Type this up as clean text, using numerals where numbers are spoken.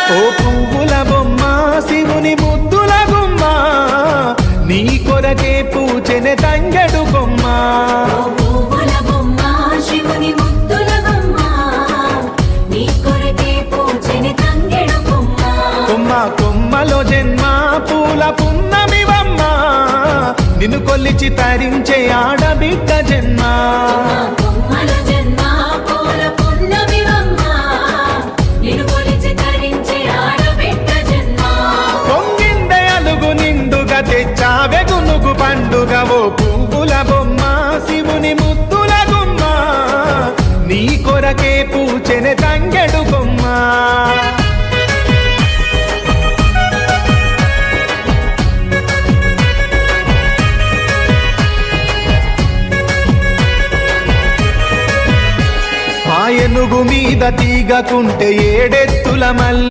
ఓ పువ్వుల బొమ్మ శివుని ముద్దుల గుమ్మ నీ కొరకే పూచెనే తంగెడు కొమ్మ కొమ్మ కొమ్మలో జన్మ పూల పున్నమివమ్మ నిన్ను కొల్లిచి తరించే ఆడబిడ్డ జన్మ పొంగిందే అలుగు నిండుగా తెచ్చావె గునుగు పండుగ ఓ పువ్వుల బొమ్మ శివుని ముద్దుల గుమ్మ నీ కొరకే పూచెనే తంగెడు కొమ్మ ఏనుగు మీద తీగకుంటే ఏడెత్తుల మల్లి